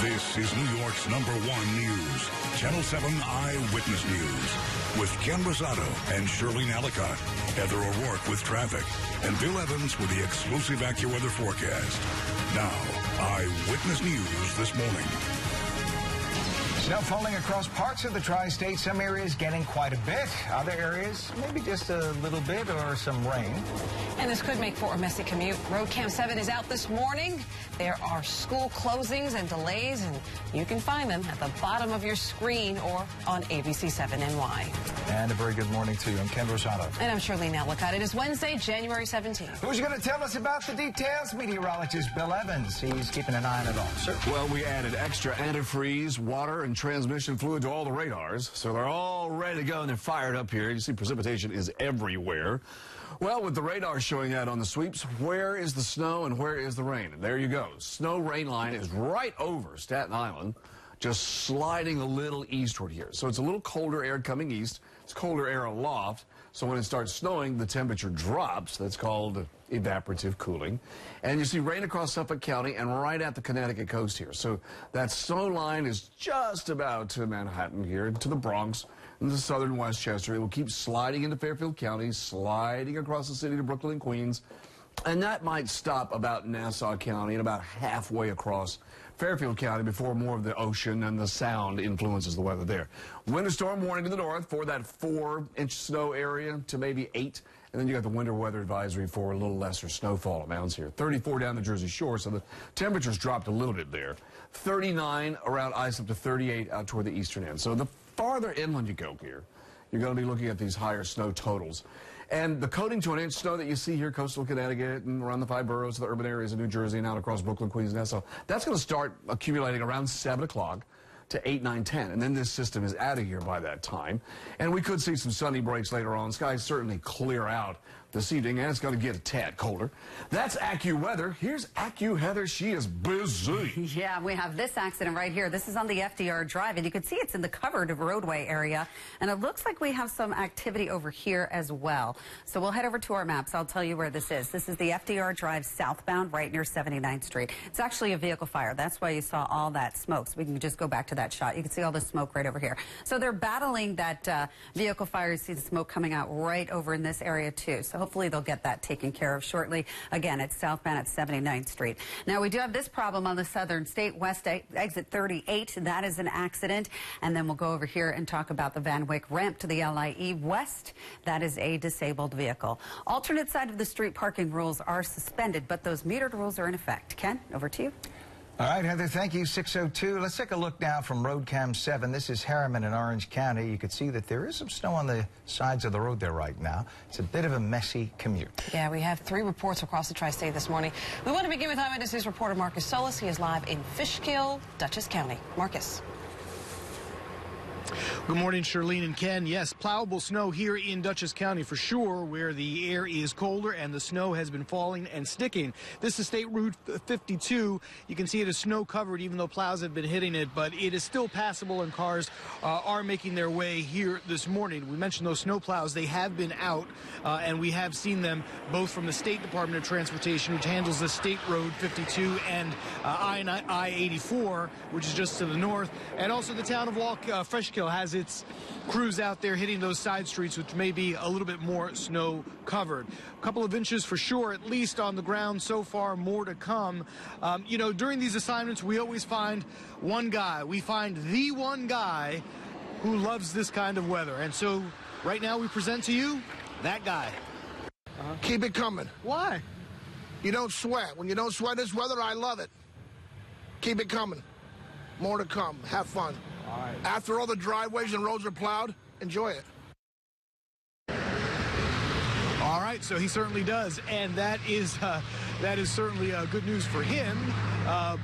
This is New York's #1 news, Channel 7 Eyewitness News, with Ken Rosado and Shirley Nallicott, Heather O'Rourke with traffic, and Bill Evans with the exclusive AccuWeather forecast. Now, Eyewitness News this morning. Snow falling across parts of the tri-state. Some areas getting quite a bit. Other areas, maybe just a little bit or some rain. And this could make for a messy commute. Road Cam 7 is out this morning. There are school closings and delays, and you can find them at the bottom of your screen or on ABC7NY. And a very good morning to you. I'm Ken Rosado. And I'm Shirley Nallicott. It is Wednesday, January 17th. Who's going to tell us about the details? Meteorologist Bill Evans. He's keeping an eye on it all. Sir. Well, we added extra antifreeze, water, and transmission fluid to all the radars, so they're all ready to go and they're fired up here. You see precipitation is everywhere. Well, with the radar showing that on the sweeps, where is the snow and where is the rain? And there you go. Snow rain line is right over Staten Island, just sliding a little eastward here. So it's a little colder air coming east. It's colder air aloft. So when it starts snowing, the temperature drops. That's called evaporative cooling. And you see rain across Suffolk County and right at the Connecticut coast here. So that snow line is just about to Manhattan here, to the Bronx, into southern Westchester. It will keep sliding into Fairfield County, sliding across the city to Brooklyn and Queens. And that might stop about Nassau County and about halfway across Fairfield County before more of the ocean and the sound influences the weather there. Winter storm warning to the north for that 4-inch snow area to maybe 8. And then you got the winter weather advisory for a little lesser snowfall amounts here. 34 down the Jersey Shore, so the temperatures dropped a little bit there. 39 around ice up to 38 out toward the eastern end. So the farther inland you go here, you're going to be looking at these higher snow totals. And the coating to 1-inch snow that you see here, coastal Connecticut and around the 5 boroughs, the urban areas of New Jersey and out across Brooklyn, Queens, Nassau, that's going to start accumulating around 7 o'clock to 8, 9, 10. And then this system is out of here by that time. And we could see some sunny breaks later on. Skies certainly clear out this evening, and it's going to get a tad colder. That's AccuWeather. Here's Heather. She is busy. Yeah, we have this accident right here. This is on the FDR Drive, and you can see it's in the covered roadway area. And it looks like we have some activity over here as well. So we'll head over to our maps. I'll tell you where this is. This is the FDR Drive southbound right near 79th Street. It's actually a vehicle fire. That's why you saw all that smoke. So we can just go back to that shot. You can see all the smoke right over here. So they're battling that vehicle fire. You see the smoke coming out right over in this area, too. So hopefully they'll get that taken care of shortly. Again, it's southbound at 79th Street. Now, we do have this problem on the southern state, west exit 38. That is an accident. And then we'll go over here and talk about the Van Wyck ramp to the LIE West. That is a disabled vehicle. Alternate side of the street parking rules are suspended, but those metered rules are in effect. Ken, over to you. All right, Heather, thank you. 6:02. Let's take a look now from Road Cam 7. This is Harriman in Orange County. You can see that there is some snow on the sides of the road there right now. It's a bit of a messy commute. Yeah, we have 3 reports across the tri-state this morning. We want to begin with Eyewitness News reporter Marcus Solis. He is live in Fishkill, Dutchess County. Marcus. Good morning, Shirlene and Ken. Yes, plowable snow here in Dutchess County for sure, where the air is colder and the snow has been falling and sticking. This is State Route 52. You can see it is snow covered even though plows have been hitting it, but it is still passable and cars are making their way here this morning. We mentioned those snow plows. They have been out and we have seen them both from the State Department of Transportation, which handles the State Road 52 and I-84, which is just to the north, and also the town of Fishkill has its crews out there hitting those side streets, which may be a little bit more snow covered. A couple of inches for sure, at least on the ground so far, more to come. You know, during these assignments, we always find one guy. We find the one guy who loves this kind of weather. And so right now we present to you that guy. Keep it coming. Why? You don't sweat. When you don't sweat this weather, I love it. Keep it coming. More to come. Have fun. All right. After all the driveways and roads are plowed, enjoy it. All right, so he certainly does, and that is certainly good news for him.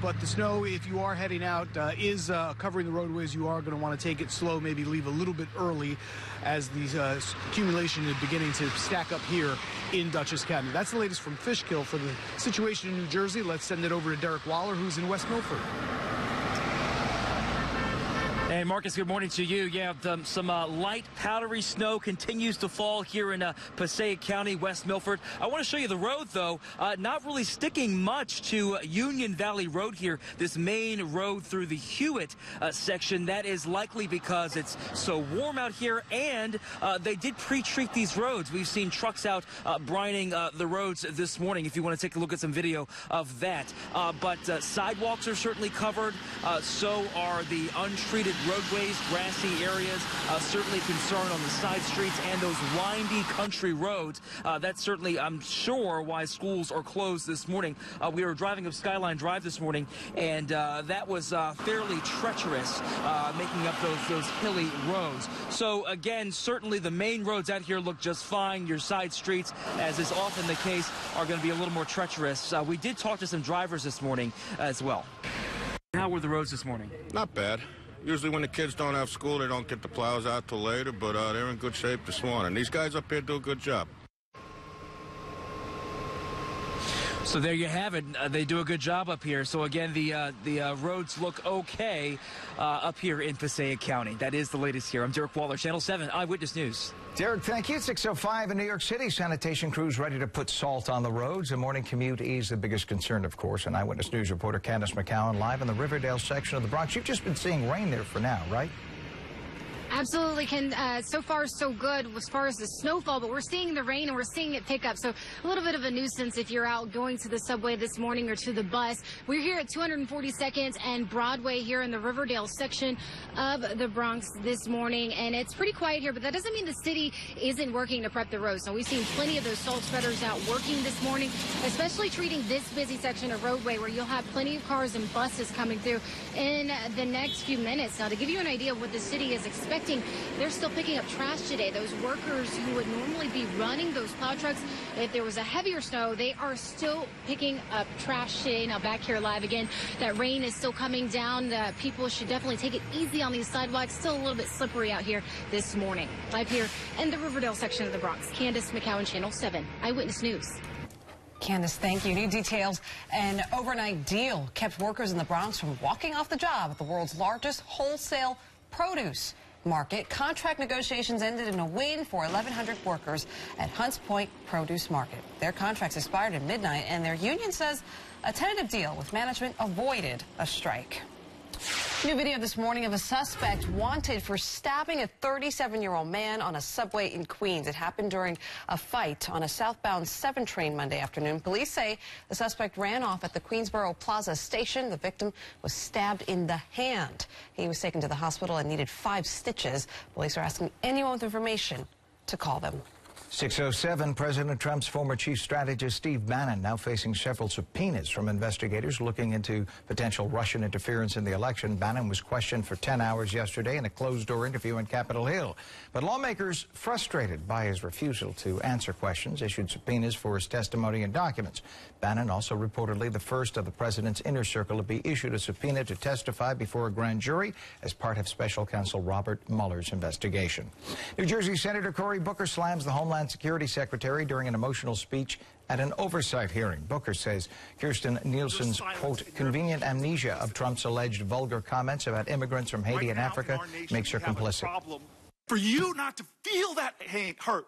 But the snow, if you are heading out, is covering the roadways. You are going to want to take it slow, maybe leave a little bit early as the accumulation is beginning to stack up here in Dutchess County. That's the latest from Fishkill. For the situation in New Jersey, let's send it over to Derek Waller, who's in West Milford. And Marcus, good morning to you. Yeah, some light powdery snow continues to fall here in Passaic County, West Milford. I want to show you the road, though. Not really sticking much to Union Valley Road here, this main road through the Hewitt section. That is likely because it's so warm out here, and they did pre-treat these roads. We've seen trucks out brining the roads this morning, if you want to take a look at some video of that. But sidewalks are certainly covered. So are the untreated roadways, grassy areas, certainly concern on the side streets and those windy country roads. That's certainly, I'm sure, why schools are closed this morning. We were driving up Skyline Drive this morning, and that was fairly treacherous, making up those hilly roads. So again, certainly the main roads out here look just fine. Your side streets, as is often the case, are going to be a little more treacherous. We did talk to some drivers this morning as well. How were the roads this morning? Not bad. Usually when the kids don't have school, they don't get the plows out till later, but they're in good shape this morning. These guys up here do a good job. So there you have it. They do a good job up here. So again, the roads look okay up here in Passaic County. That is the latest here. I'm Derek Waller, Channel 7 Eyewitness News. Derek, thank you. 6:05 in New York City. Sanitation crews ready to put salt on the roads. The morning commute is the biggest concern, of course. And Eyewitness News reporter Candace McCowan live in the Riverdale section of the Bronx. You've just been seeing rain there for now, right? Absolutely, Ken. So far, so good as far as the snowfall, but we're seeing the rain and we're seeing it pick up. So a little bit of a nuisance if you're out going to the subway this morning or to the bus. We're here at 242nd and Broadway here in the Riverdale section of the Bronx this morning, and it's pretty quiet here, but that doesn't mean the city isn't working to prep the roads. So we've seen plenty of those salt spreaders out working this morning, especially treating this busy section of roadway where you'll have plenty of cars and buses coming through in the next few minutes. Now, to give you an idea of what the city is expecting, they're still picking up trash today. Those workers who would normally be running those plow trucks, if there was a heavier snow, they are still picking up trash today. Now back here live again, that rain is still coming down. People should definitely take it easy on these sidewalks. Still a little bit slippery out here this morning. Live here in the Riverdale section of the Bronx. Candace McCowan, Channel 7 Eyewitness News. Candace, thank you. New details. An overnight deal kept workers in the Bronx from walking off the job at the world's largest wholesale produce market. Contract negotiations ended in a win for 1,100 workers at Hunts Point Produce Market. Their contracts expired at midnight, and their union says a tentative deal with management avoided a strike. New video this morning of a suspect wanted for stabbing a 37-year-old man on a subway in Queens. It happened during a fight on a southbound 7 train Monday afternoon. Police say the suspect ran off at the Queensboro Plaza station. The victim was stabbed in the hand. He was taken to the hospital and needed 5 stitches. Police are asking anyone with information to call them. 6:07, President Trump's former chief strategist Steve Bannon now facing several subpoenas from investigators looking into potential Russian interference in the election. Bannon was questioned for 10 hours yesterday in a closed-door interview in Capitol Hill. But lawmakers, frustrated by his refusal to answer questions, issued subpoenas for his testimony and documents. Bannon, also reportedly the first of the president's inner circle to be issued a subpoena to testify before a grand jury as part of special counsel Robert Mueller's investigation. New Jersey Senator Cory Booker slams the Homeland Security Secretary during an emotional speech at an oversight hearing. Booker says Kirstjen Nielsen's, quote, convenient amnesia of Trump's alleged vulgar comments about immigrants from Haiti and Africa makes her complicit. For you not to feel that hurt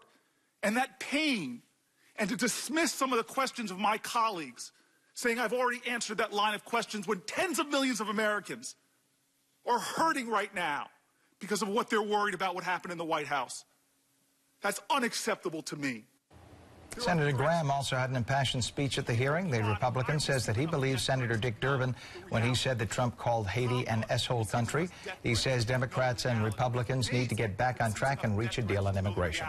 and that pain and to dismiss some of the questions of my colleagues, saying I've already answered that line of questions when tens of millions of Americans are hurting right now because of what they're worried about what happened in the White House. That's unacceptable to me. Senator Graham also had an impassioned speech at the hearing. The Republican says that he believes Senator Dick Durbin when he said that Trump called Haiti an S-hole country. He says Democrats and Republicans need to get back on track and reach a deal on immigration.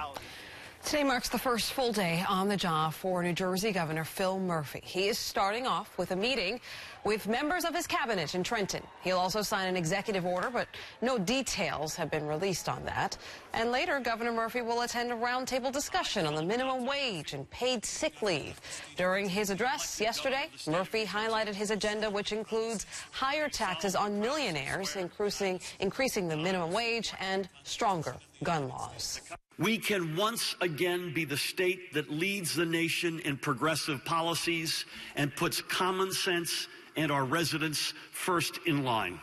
Today marks the first full day on the job for New Jersey Governor Phil Murphy. He is starting off with a meeting with members of his cabinet in Trenton. He'll also sign an executive order, but no details have been released on that. And later, Governor Murphy will attend a roundtable discussion on the minimum wage and paid sick leave. During his address yesterday, Murphy highlighted his agenda, which includes higher taxes on millionaires, increasing the minimum wage, and stronger gun laws. We can once again be the state that leads the nation in progressive policies and puts common sense and our residents first in line.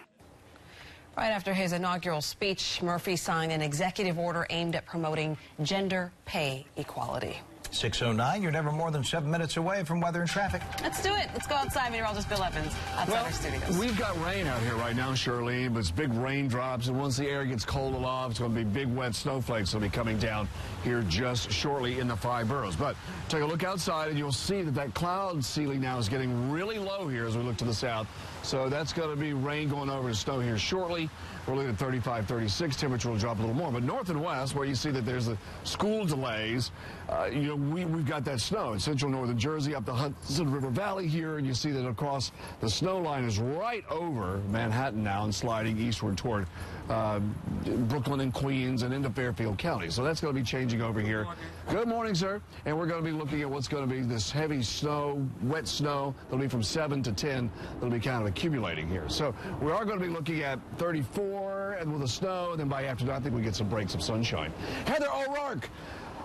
Right after his inaugural speech, Murphy signed an executive order aimed at promoting gender pay equality. 6:09, you're never more than 7 minutes away from weather and traffic. Let's do it. Let's go outside. Meteorologist Bill Evans outside our studios. We've got rain out here right now, Shirley, but it's big raindrops, and once the air gets cold enough, it's going to be big wet snowflakes that'll be coming down here just shortly in the 5 boroughs. But take a look outside, and you'll see that cloud ceiling now is getting really low here as we look to the south. So that's going to be rain going over to snow here shortly. We're looking at 35, 36. Temperature will drop a little more. But north and west, where you see that there's the school delays, we've got that snow in central northern Jersey up the Hudson River Valley here, and you see that across the snow line is right over Manhattan now and sliding eastward toward Brooklyn and Queens and into Fairfield County. So that's going to be changing over here. Good morning, sir. And we're going to be looking at what's going to be this heavy snow, wet snow. That'll be from 7 to 10. That'll be kind of accumulating here. So we are going to be looking at 34 and with the snow, and then by afternoon, I think we get some breaks of sunshine. Heather O'Rourke,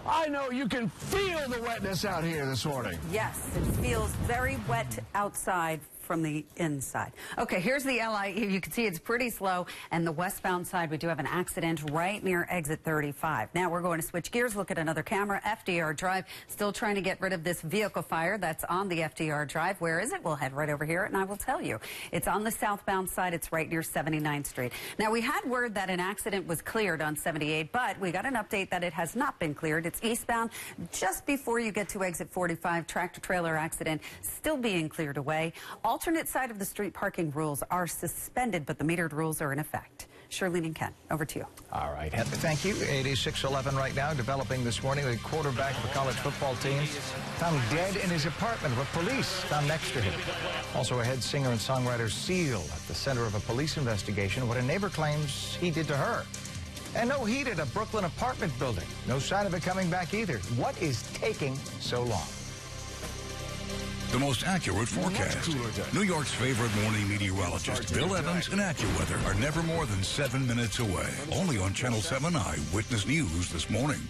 I know you can feel the wetness out here this morning. Yes, it feels very wet outside from the inside. Okay, here's the LI. You can see it's pretty slow, and the westbound side, we do have an accident right near exit 35. Now we're going to switch gears, look at another camera. FDR Drive, still trying to get rid of this vehicle fire that's on the FDR Drive. Where is it? We'll head right over here, and I will tell you. It's on the southbound side. It's right near 79th Street. Now, we had word that an accident was cleared on 78, but we got an update that it has not been cleared. It's eastbound just before you get to exit 45. Tractor-trailer accident still being cleared away. Alternate side of the street parking rules are suspended, but the metered rules are in effect. Shirlene and Ken, over to you. All right. Thank you. 86-11 right now. Developing this morning, the quarterback of a college football team found dead in his apartment with police found next to him. Also ahead, singer and songwriter Seal at the center of a police investigation. What a neighbor claims he did to her. And no heat at a Brooklyn apartment building. No sign of it coming back either. What is taking so long? The most accurate forecast. New York's favorite morning meteorologist, Bill Evans, and AccuWeather are never more than 7 minutes away. Only on Channel 7 Eyewitness News this morning.